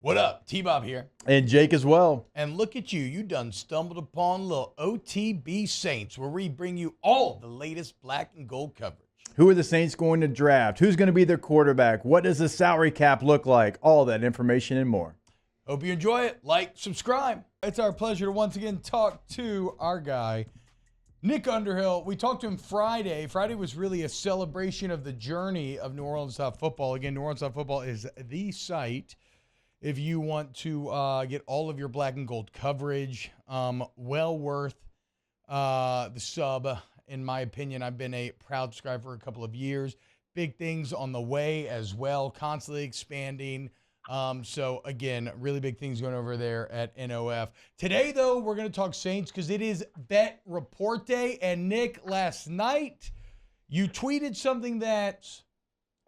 What up? T-Bob here. And Jake as well. And look at you. You done stumbled upon little OTB Saints, where we bring you all the latest black and gold coverage. Who are the Saints going to draft? Who's going to be their quarterback? What does the salary cap look like? All that information and more. Hope you enjoy it. Like, subscribe. It's our pleasure to once again talk to our guy, Nick Underhill. We talked to him Friday. Friday was really a celebration of the journey of New Orleans football. Again, New Orleans football is the site if you want to get all of your black and gold coverage. Well worth the sub, in my opinion. I've been a proud subscriber for a couple of years. Big things on the way as well, constantly expanding. So, again, really big things going over there at NOF. Today, though, we're going to talk Saints because it is Bet Report Day. And, Nick, last night you tweeted something that,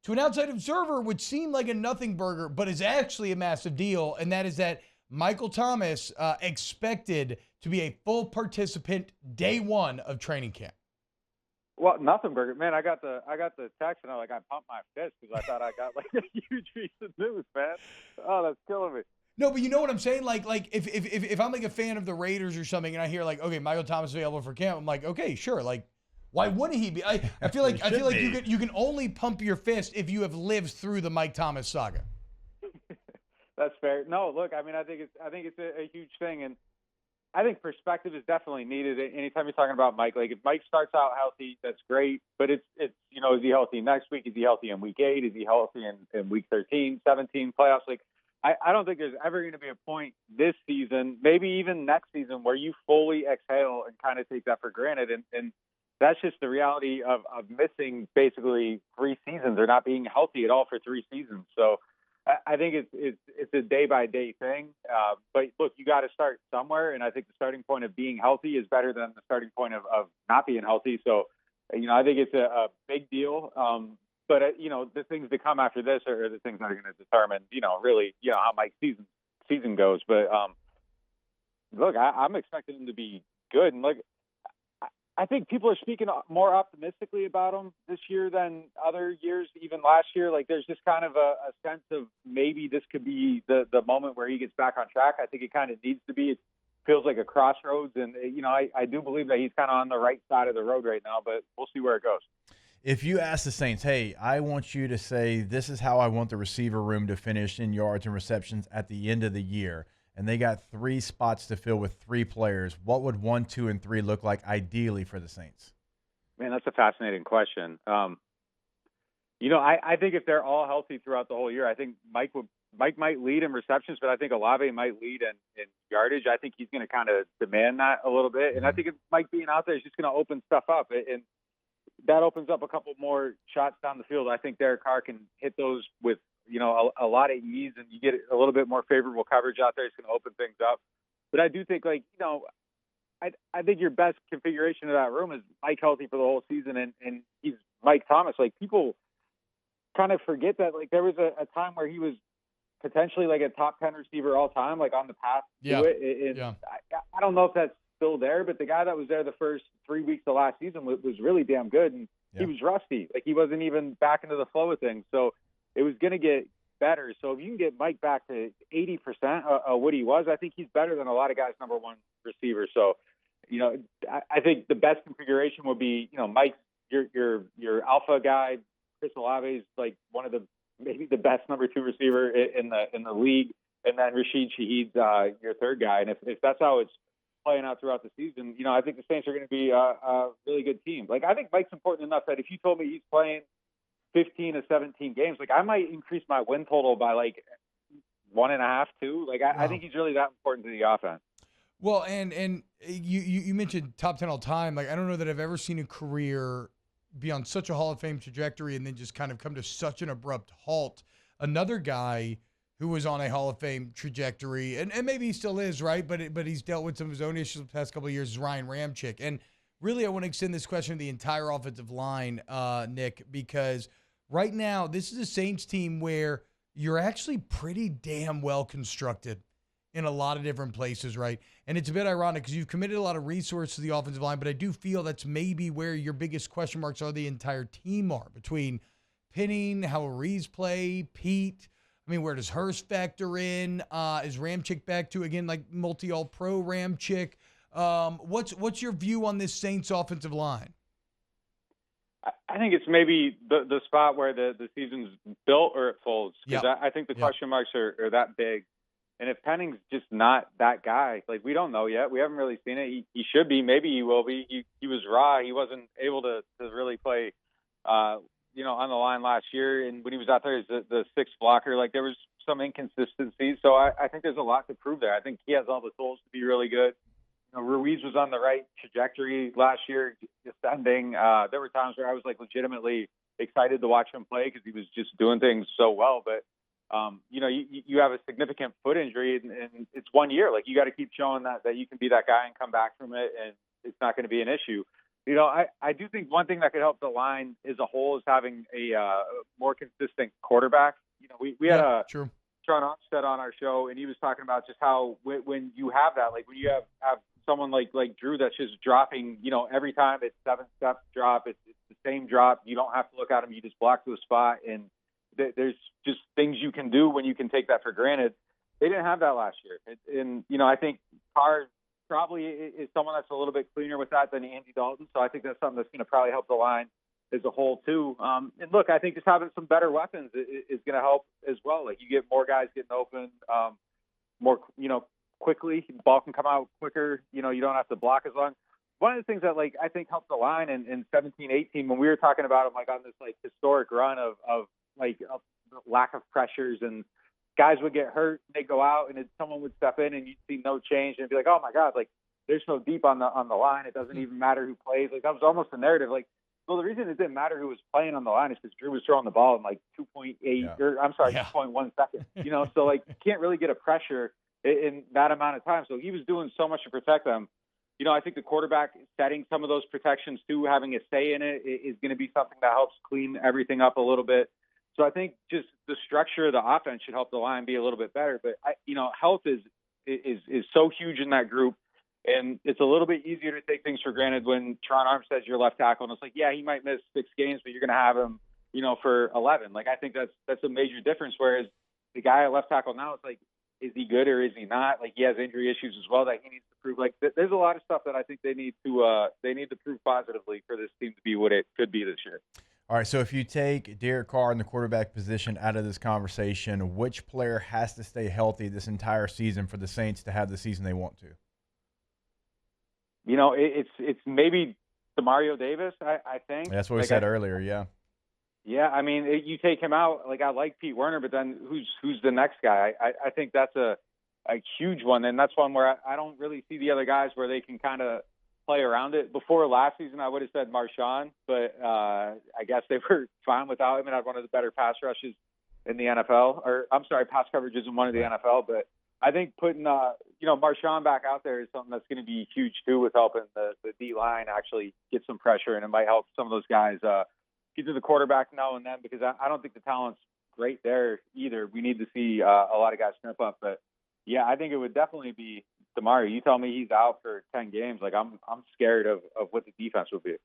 to an outside observer, would seem like a nothing burger, but is actually a massive deal, and that is that Michael Thomas expected to be a full participant day one of training camp. Well, nothing burger, man. I got the text and I pumped my fist because I thought I got like a huge piece of news, man. Oh, that's killing me. No, but you know what I'm saying? Like if I'm like a fan of the Raiders or something, and I hear like, okay, Michael Thomas is available for camp, I'm like, okay, sure, like. Why wouldn't he be? I feel like you can only pump your fist if you have lived through the Mike Thomas saga. That's fair. No, look, I mean, I think it's a huge thing, and I think perspective is definitely needed. Anytime you're talking about Mike, like if Mike starts out healthy, that's great. But it's is he healthy next week? Is he healthy in week 8? Is he healthy in week 13, 17 playoffs? Like I don't think there's ever going to be a point this season, maybe even next season, where you fully exhale and kind of take that for granted. And that's just the reality of missing basically 3 seasons or not being healthy at all for 3 seasons. So I think it's a day-by-day thing. But, look, you got to start somewhere, and I think the starting point of being healthy is better than the starting point of not being healthy. So, I think it's a big deal. But, the things that come after this are the things that are going to determine, really, how Mike's season goes. But, look, I'm expecting him to be good. And, look, I think people are speaking more optimistically about him this year than other years, even last year. Like there's just kind of a sense of maybe this could be the moment where he gets back on track. I think it kind of needs to be. It feels like a crossroads. And, I do believe that he's kind of on the right side of the road right now, but we'll see where it goes. If you ask the Saints, hey, I want you to say this is how I want the receiver room to finish in yards and receptions at the end of the year, and they got 3 spots to fill with 3 players, what would 1, 2, and 3 look like ideally for the Saints? Man, that's a fascinating question. I think if they're all healthy throughout the whole year, I think Mike might lead in receptions, but I think Olave might lead in yardage. I think he's going to kind of demand that a little bit. And I think if Mike being out there is just going to open stuff up. And that opens up a couple more shots down the field. I think Derek Carr can hit those with a lot of ease, and you get a little bit more favorable coverage out there. It's going to open things up. But I do think, I think your best configuration of that room is Mike healthy for the whole season, and he's Mike Thomas. Like, people kind of forget that, like, there was a time where he was potentially, like, a top 10 receiver all time, like, on the path to it. And I don't know if that's still there, but the guy that was there the first 3 weeks of last season was really damn good, and he was rusty. Like, he wasn't even back into the flow of things. So it was going to get better. So if you can get Mike back to 80% of what he was, I think he's better than a lot of guys' number 1 receiver. So, I think the best configuration would be, Mike's your alpha guy. Chris Olave's like one of maybe the best number 2 receiver in the league, and then Rashid Shaheed's your 3rd guy. And if that's how it's playing out throughout the season, I think the Saints are going to be a really good team. Like, I think Mike's important enough that if you told me he's playing 15 to 17 games, like, I might increase my win total by like 1.5, 2. Like, I think he's really that important to the offense. Well, and you mentioned top 10 all time. Like, I don't know that I've ever seen a career be on such a Hall of Fame trajectory and then just kind of come to such an abrupt halt. Another guy who was on a Hall of Fame trajectory, and maybe he still is, right? But he's dealt with some of his own issues the past couple of years, is Ryan Ramczyk. And really, I want to extend this question to the entire offensive line, Nick, because right now, this is a Saints team where you're actually pretty damn well constructed in a lot of different places, right? And it's a bit ironic because you've committed a lot of resources to the offensive line, but I do feel that's maybe where your biggest question marks are the entire team are, between Penning, how will Reeves play, Pete. I mean, where does Hurst factor in? Is Ramchick back to, again, like multi-all-pro Ramchick? What's your view on this Saints offensive line? I think it's maybe the spot where the season's built or it folds. Because I think the question marks are that big. And if Penning's just not that guy, like, we don't know yet. We haven't really seen it. He should be. Maybe he will be. He was raw. He wasn't able to really play, on the line last year. And when he was out there as the sixth blocker, like, there was some inconsistencies. So I think there's a lot to prove there. I think he has all the tools to be really good. Ruiz was on the right trajectory last year, descending. There were times where I was, like, legitimately excited to watch him play because he was just doing things so well. But you have a significant foot injury, and it's 1 year. Like, you got to keep showing that you can be that guy and come back from it, and it's not going to be an issue. I do think one thing that could help the line as a whole is having a more consistent quarterback. We had Sean Armstead on our show, and he was talking about just how when you have that, like, when you have someone like Drew that's just dropping, every time it's 7-step drop, it's the same drop. You don't have to look at him. You just block to a spot, and there's just things you can do when you can take that for granted. They didn't have that last year. And I think Carr probably is someone that's a little bit cleaner with that than Andy Dalton. So I think that's something that's going to probably help the line as a whole too. And look, I think just having some better weapons is going to help as well. Like, you get more guys getting open, more, quickly. The ball can come out quicker. You don't have to block as long. One of the things that, like, I think helped the line in 17-18 when we were talking about them, like, on this, like, historic run of lack of pressures, and guys would get hurt, they'd go out, and someone would step in, and you'd see no change, and it'd be like, oh my God, like, they're so deep on the line, it doesn't even matter who plays. Like, that was almost a narrative. Like, well, the reason it didn't matter who was playing on the line is because Drew was throwing the ball in like 2.1 seconds. So, like, you can't really get a pressure in that amount of time. So he was doing so much to protect them. I think the quarterback setting some of those protections too, having a say in it, is going to be something that helps clean everything up a little bit. So I think just the structure of the offense should help the line be a little bit better. But health is so huge in that group, and it's a little bit easier to take things for granted when Tron Armstead's your left tackle, and it's like, yeah, he might miss 6 games, but you're going to have him, for 11. Like, I think that's a major difference. Whereas the guy at left tackle now, it's like, is he good or is he not? Like, he has injury issues as well that he needs to prove. Like, there's a lot of stuff that I think they need to prove positively for this team to be what it could be this year. All right, so if you take Derek Carr in the quarterback position out of this conversation, which player has to stay healthy this entire season for the Saints to have the season they want to? It's maybe Demario Davis, I think. That's what we said earlier, yeah. Yeah, I mean, you take him out. Like, I like Pete Werner, but then who's the next guy? I think that's a huge one, and that's one where I don't really see the other guys where they can kind of play around it. Before last season, I would have said Marshawn, but I guess they were fine without him and had one of the better pass rushes in the NFL. Or, I'm sorry, pass coverages in one of the NFL. But I think putting Marshawn back out there is something that's going to be huge too, with helping the D-line actually get some pressure, and it might help some of those guys get to the quarterback now and then, because I don't think the talent's great there either. We need to see a lot of guys snap up. But, yeah, I think it would definitely be Demario. You tell me he's out for 10 games. Like, I'm scared of what the defense will be.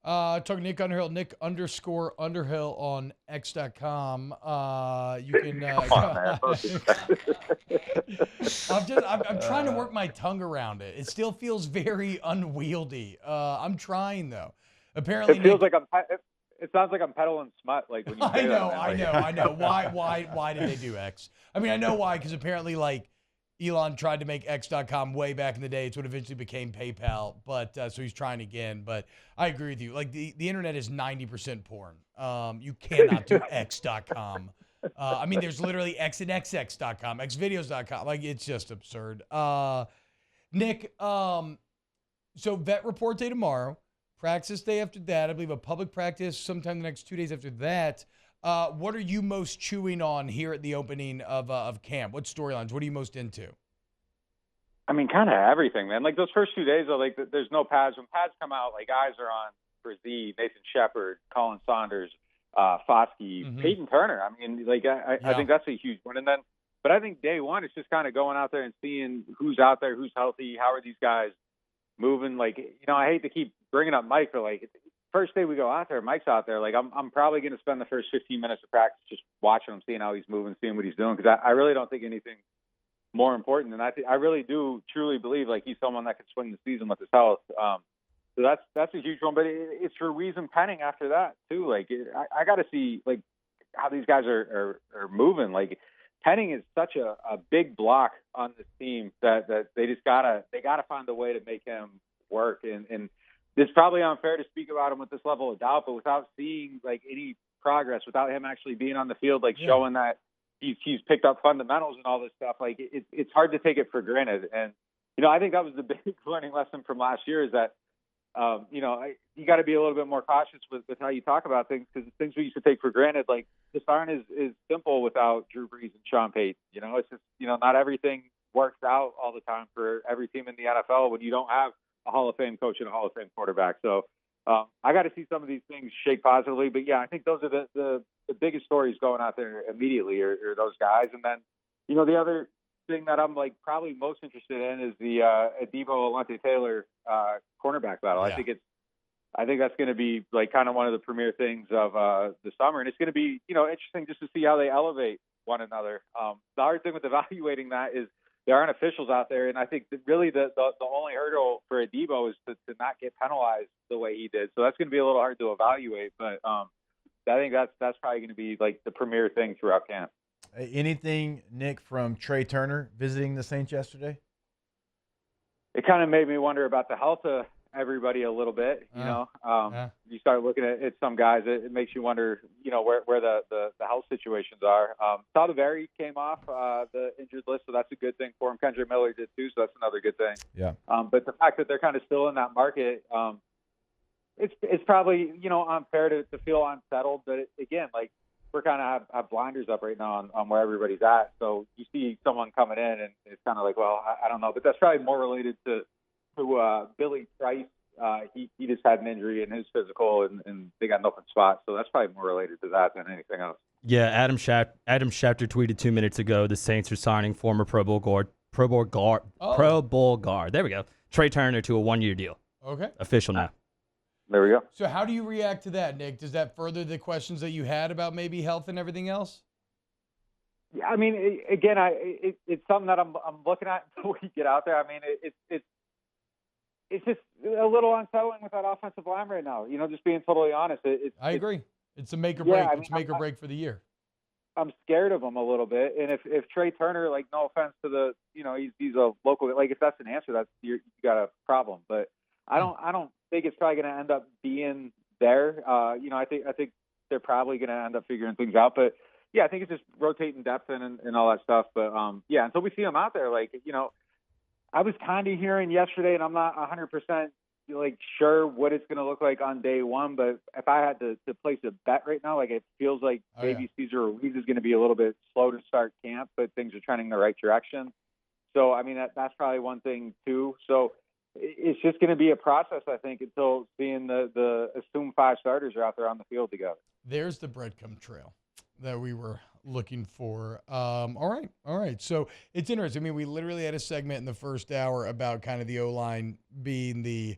Talking Nick Underhill, Nick_Underhill on X.com. You can. Come on, man. I'm trying to work my tongue around it. It still feels very unwieldy. I'm trying though. Apparently, it sounds like I'm peddling smut. Like, when you say I know. Why did they do X? I mean, I know why, because apparently, like, Elon tried to make X.com way back in the day. It's what eventually became PayPal, but so he's trying again. But I agree with you. Like, the internet is 90% porn. You cannot do X.com. I mean, there's literally X and XX.com, Xvideos.com. Like, it's just absurd. Nick, so vet report day tomorrow, practice day after that. I believe a public practice sometime the next 2 days after that. What are you most chewing on here at the opening of camp? What storylines? What are you most into? I mean, kind of everything, man. Like, those first 2 days, are like, there's no pads. When pads come out, like, eyes are on Brzee, Nathan Shepard, Colin Saunders, Foskey, Peyton Turner. I mean, like, I think that's a huge one. But I think day one is just kind of going out there and seeing who's out there, who's healthy, how are these guys moving. Like, I hate to keep bringing up Mike, but, like, first day we go out there, Mike's out there. Like I'm probably going to spend the first 15 minutes of practice just watching him, seeing how he's moving, seeing what he's doing. Because I really don't think anything more important than I really do truly believe like he's someone that could swing the season with his health. So that's a huge one. But it's for Ruiz and Penning after that too. Like I got to see like how these guys are moving. Like Penning is such a big block on this team that they just gotta find a way to make him work. And it's probably unfair to speak about him with this level of doubt, but without seeing like any progress, without him actually being on the field, like showing that he's picked up fundamentals and all this stuff, like it's hard to take it for granted. And I think that was the big learning lesson from last year is that you got to be a little bit more cautious with how you talk about things, because things we used to take for granted, like this aren't is simple without Drew Brees and Sean Payton. It's just not everything works out all the time for every team in the NFL when you don't have a Hall of Fame coach and a Hall of Fame quarterback. So I got to see some of these things shake positively. But yeah, I think those are the biggest stories going out there immediately are those guys. And then the other thing that I'm like probably most interested in is the Adebo Alontae-Taylor cornerback battle. Yeah. I think that's going to be like kind of one of the premier things of the summer, and it's going to be interesting just to see how they elevate one another. The hard thing with evaluating that is there aren't officials out there, and I think that really the only hurdle for Adebo is to not get penalized the way he did. So that's going to be a little hard to evaluate, but I think that's probably going to be like the premier thing throughout camp. Anything, Nick, from Trey Turner visiting the Saints yesterday? It kind of made me wonder about the health of everybody a little bit. You start looking at some guys, it makes you wonder, where the health situations are. Saldivari came off the injured list, so that's a good thing for him. Kendra Miller did too, so that's another good thing. Yeah. But the fact that they're kind of still in that market, it's probably unfair to feel unsettled. But again, like we're kind of have blinders up right now on where everybody's at. So you see someone coming in, and it's kind of like, well, I don't know. But that's probably more related to Billy Price. He just had an injury in his physical, and they got an open spot. So that's probably more related to that than anything else. Yeah, Adam Schefter tweeted 2 minutes ago the Saints are signing former Pro Bowl guard. There we go. Trey Turner to a 1-year deal. Okay. Official now. There we go. So how do you react to that, Nick? Does that further the questions that you had about maybe health and everything else? Yeah, I mean, it's something that I'm looking at until we get out there. I mean, it's just a little unsettling with that offensive line right now. Just being totally honest. I agree. It's a make or break. Yeah, I mean, it's make or break for the year. I'm scared of him a little bit. And if Trey Turner, like, no offense to the, he's a local, like, if that's an answer, that's you got a problem. But I don't think it's probably going to end up being there. I think they're probably going to end up figuring things out. But yeah, I think it's just rotating depth and all that stuff. But yeah, until we see him out there, like, I was kind of hearing yesterday, and I'm not 100% like sure what it's going to look like on day one. But if I had to place a bet right now, like it feels like maybe Cesar Ruiz is going to be a little bit slow to start camp, but things are trending the right direction. So I mean that's probably one thing too. So it's just going to be a process, I think, until seeing the assumed 5 starters are out there on the field together. There's the breadcrumb trail that we were looking for. All right. So it's interesting. I mean, we literally had a segment in the first hour about kind of the O-line being the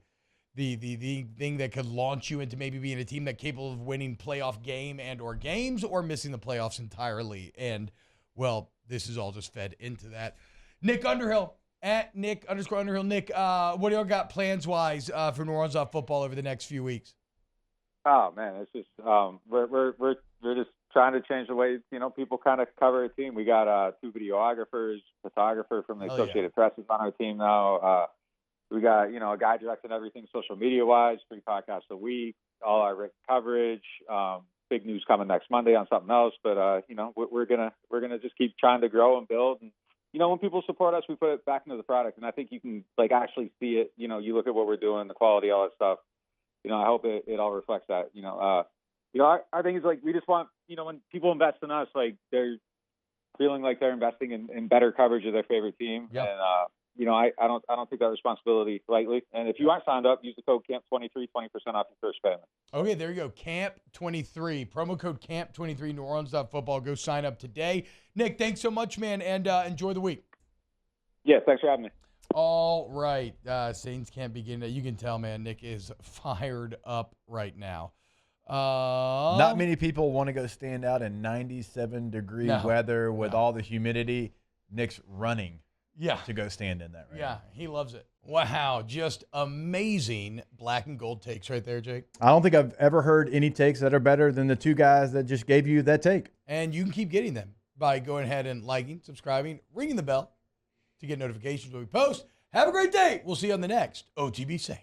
thing that could launch you into maybe being a team that's capable of winning playoff game and or games or missing the playoffs entirely. And, well, this is all just fed into that. Nick Underhill, at Nick_Underhill. Nick, what do y'all got plans-wise for New Orleans football over the next few weeks? Oh, man, it's just we're just trying to change the way, people kind of cover a team. We got 2 videographers, photographer from the Associated Press is on our team now. We got, a guy directing everything social media-wise, 3 podcasts a week, all our written coverage. Big news coming next Monday on something else. But, we're gonna just keep trying to grow and build. And, when people support us, we put it back into the product. And I think you can, like, actually see it. You look at what we're doing, the quality, all that stuff. I hope it all reflects that. Our thing is, like, we just want, when people invest in us, like, they're feeling like they're investing in better coverage of their favorite team. Yep. And, I don't take that responsibility lightly. And if you aren't signed up, use the code CAMP23, 20% off your first payment. Okay, there you go. CAMP23. Promo code CAMP23, New Orleans Football. Go sign up today. Nick, thanks so much, man, and enjoy the week. Yeah, thanks for having me. All right. Saints can't begin to. You can tell, man, Nick is fired up right now. Not many people want to go stand out in 97-degree weather with all the humidity. Nick's running to go stand in that right now. He loves it. Wow. Just amazing black and gold takes right there, Jake. I don't think I've ever heard any takes that are better than the two guys that just gave you that take. And you can keep getting them by going ahead and liking, subscribing, ringing the bell to get notifications when we post. Have a great day. We'll see you on the next OTB Saints.